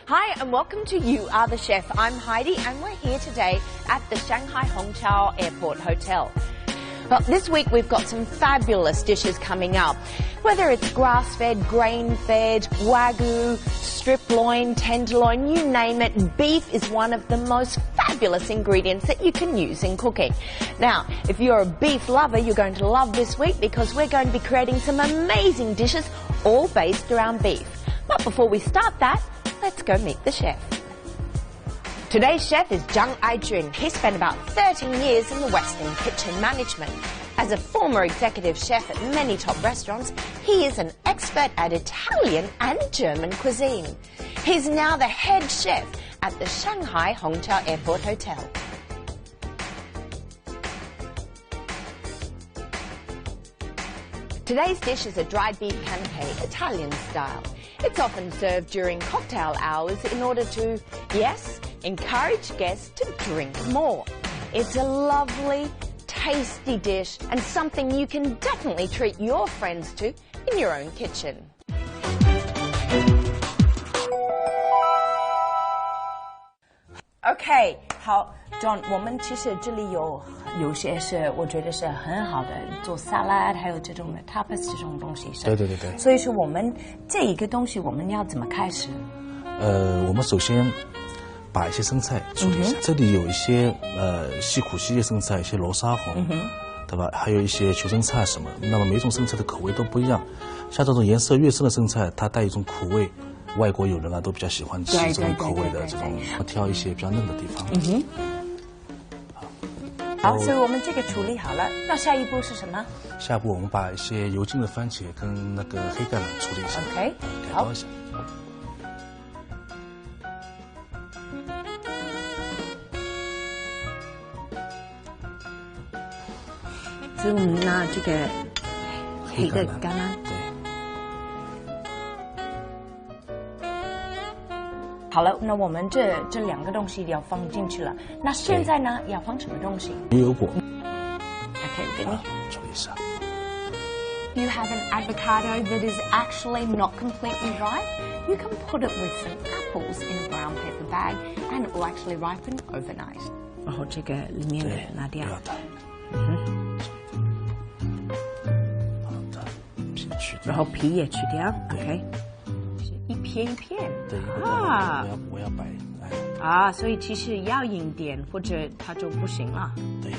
Hi and welcome to You Are the Chef. I'm Heidi and we're here today at the Shanghai Hongqiao Airport Hotel. Well, this week we've got some fabulous dishes coming up. Whether it's grass-fed, grain-fed, wagyu, strip loin, tenderloin, you name it, beef is one of the most fabulous ingredients that you can use in cooking. Now, if you're a beef lover, you're going to love this week because we're going to be creating some amazing dishes all based around beef. But before we start that, let's go meet the chef. Today's chef is Zhang. He spent about 13 years in the Western kitchen management. As a former executive chef at many top restaurants, he is an expert at Italian and German cuisine. He's now the head chef at the Shanghai Hongqiao Airport Hotel. Today's dish is a dried beef canape, Italian style. It's often served during cocktail hours in order to, yes, encourage guests to drink more. It's a lovely, tasty dish and something you can definitely treat your friends to in your own kitchen. Okay, 好 ，John， 我们其实这里有些是我觉得是很好的，做 salad， 还有这种的 tapas 这种东西是。对。所以说我们这一个东西我们要怎么开始？我们首先把一些生菜处理一下。这里有一些细苦细叶生菜，一些罗沙红，对吧？还有一些球生菜什么。那么每种生菜的口味都不一样。像这种颜色越深的生菜，它带一种苦味。外国友人啊都比较喜欢吃这种口味的这种，挑一些比较嫩的地方。好，所以我们这个处理好了，那下一步是什么？下一步我们把一些油浸的番茄跟那个黑橄榄处理一下。OK， 好。所以我们拿这个黑的橄榄。好了，那我们这两个东西要放进去了。那现在呢，要放什么东西？牛油果。OK， 给你。处理一下。You have an avocado that is actually not completely ripe. You can put it with some apples in a brown paper bag, and it will actually ripen overnight. 然后这个里面的拿掉。好的，皮去掉。然后皮也去掉。OK。一片一片，对我要摆所以其实要硬点或者它就不行了。对，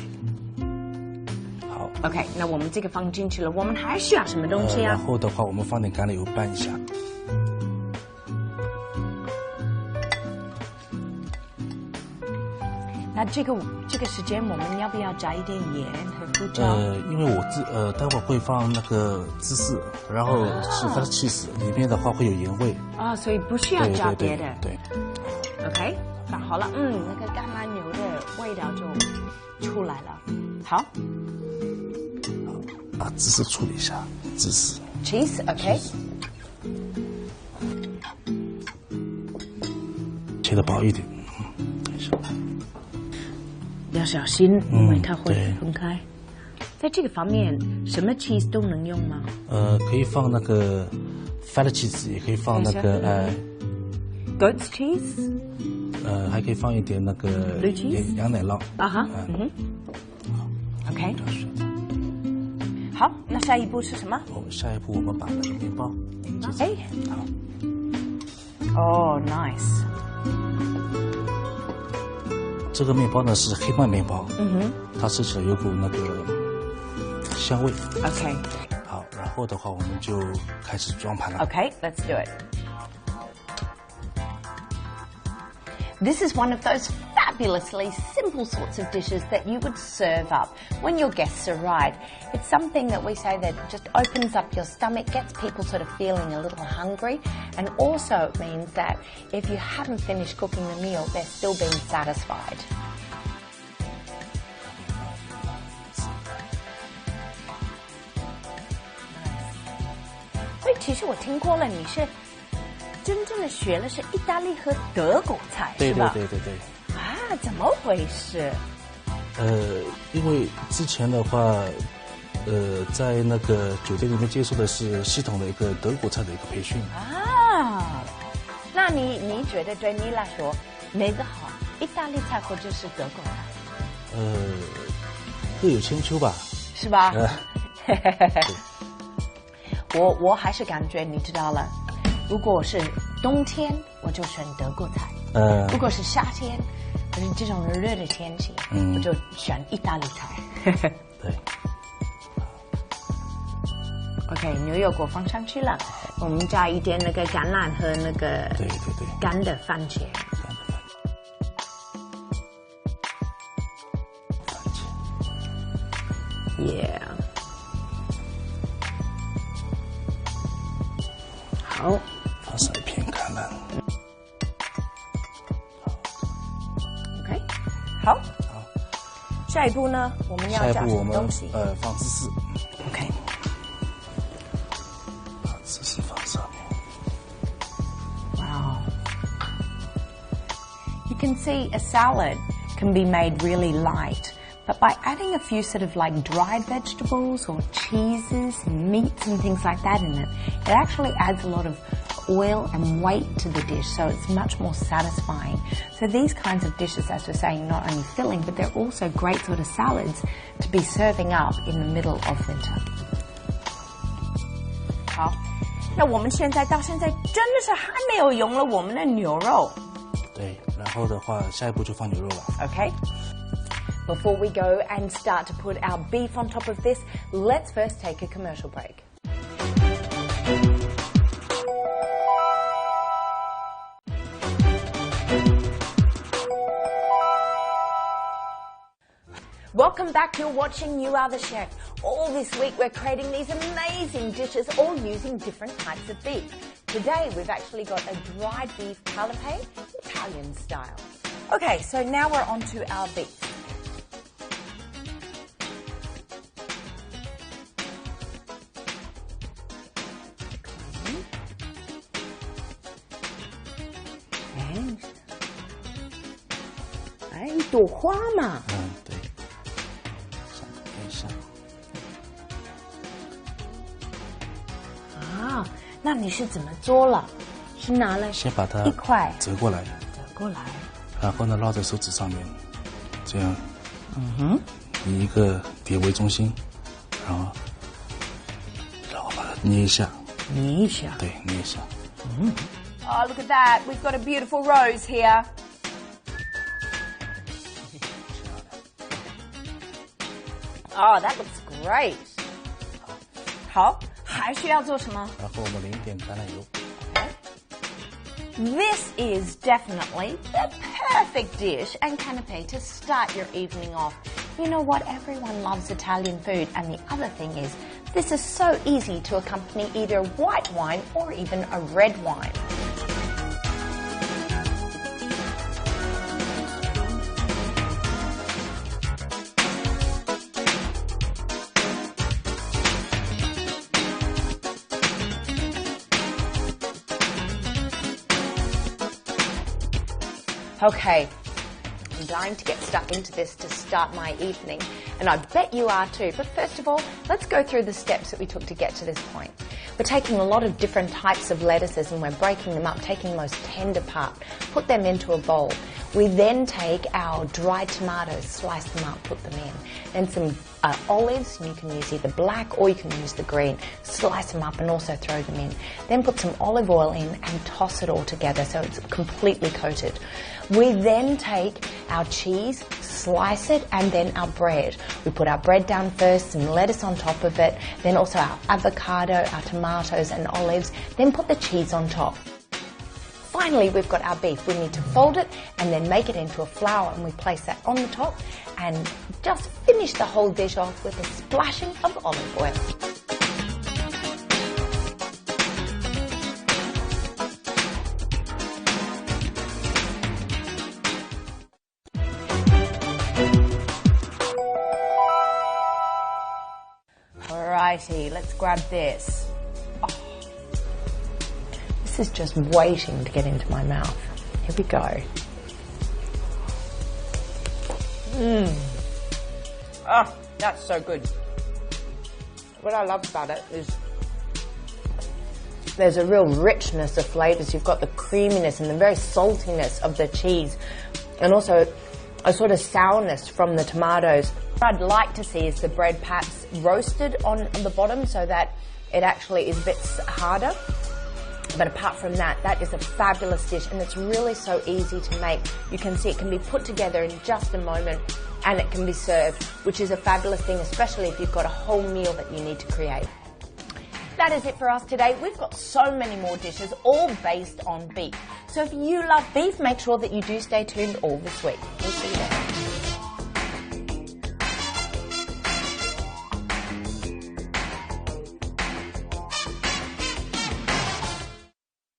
好 ，OK， 那我们这个放进去了，我们还需要什么东西啊？然后的话，我们放点橄榄油拌一下。那这个时间我们要不要加一点盐和胡椒？因为我待会儿会放那个芝士，然后是它的cheese，里面的话会有盐味。所以不需要加别的。对。OK， 放好了，那个橄榄油的味道就出来了。好，把芝士处理一下，芝士。cheese，OK。切得薄一点。要小心，因为它会分开。在这个方面，什么 cheese 都能用吗？可以放那个 fat cheese， 也可以放那个goat's cheese， 还可以放一点那个羊奶酪。OK。好，那下一步是什么？下一步我们把那个面包。好。nice。这个面包呢是黑麦面包，它吃起来有股那个香味。OK， 好，然后的话我们就开始装盘了。OK，let's do it. This is one of those fabulously simple sorts of dishes that you would serve up when your guests arrive. It's something that we say that just opens up your stomach, gets people sort of feeling a little hungry, and also means that if you haven't finished cooking the meal, they're still being satisfied. 所以其实我听过了，你是真正的学了是意大利和德国菜，是吧？对。怎么回事？因为之前的话，在那个酒店里面接受的是系统的一个德国菜的一个培训。那那你觉得对你来说哪个好？意大利菜或者是德国菜？各有千秋吧。是吧？我还是感觉你知道了，如果是冬天我就选德国菜，如果是夏天或者这种热的天气，我就选意大利菜。对。OK， 牛油果放上去了，我们加一点那个橄榄和那个干的番茄。Yeah。好，放上一片橄榄。OK， 好。下一步呢，我们要加什么东西？放芝士。OK。把芝士放上面。Wow。You can see a salad can be made really light. But by adding a few sort of like dried vegetables or cheeses and meats and things like that in it, it actually adds a lot of oil and weight to the dish, so it's much more satisfying. So these kinds of dishes, as we're saying, not only filling, but they're also great sort of salads to be serving up in the middle of winter. 好，那我们现在到现在真的是还没有用了我们的牛肉。对，然后的话，下一步就放牛肉了。Okay.Before we go and start to put our beef on top of this, let's first take a commercial break. Welcome back, you're watching You Are the Chef. All this week we're creating these amazing dishes, all using different types of beef. Today we've actually got a dried beef canape, Italian style. Okay, so now we're on to our beef. Okay. 一朵花嘛。对，像偏向。啊，那你是怎么做了？是拿了先把它一块折过来，然后呢绕在手指上面，这样，以一个点为中心，然后把它捏一下。对，捏一下。Oh, look at that. We've got a beautiful rose here. Oh, that looks great. 好，还需要做什么？然后我们淋一点橄榄油。This is definitely the perfect dish and canapé to start your evening off. You know what? Everyone loves Italian food, and the other thing is, this is so easy to accompany either white wine or even a red wine. Okay, I'm dying to get stuck into this to start my evening, and I bet you are too. But first of all, let's go through the steps that we took to get to this point. We're taking a lot of different types of lettuces and we're breaking them up, taking the most tender part, put them into a bowl. We then take our dried tomatoes, slice them up, put them in. Then some olives, you can use either black or you can use the green. Slice them up and also throw them in. Then put some olive oil in and toss it all together so it's completely coated. We then take our cheese, slice it, and then our bread. We put our bread down first, some lettuce on top of it, then also our avocado, our tomatoes and olives, then put the cheese on top. Finally, we've got our beef. We need to fold it and then make it into a flour, and we place that on the top and just finish the whole dish off with a splashing of olive oil. Alrighty, let's grab this. This is just waiting to get into my mouth. Here we go. Oh, that's so good. What I love about it is There's a real richness of flavors. You've got the creaminess and the very saltiness of the cheese, and also a sort of sourness from the tomatoes. What I'd like to see is the bread perhaps roasted on the bottom so that it actually is a bit harder. But apart from that, that is a fabulous dish, and it's really so easy to make. You can see it can be put together in just a moment, and it can be served, which is a fabulous thing, especially if you've got a whole meal that you need to create. That is it for us today. We've got so many more dishes, all based on beef. So if you love beef, make sure that you do stay tuned all this week. We'll see you then.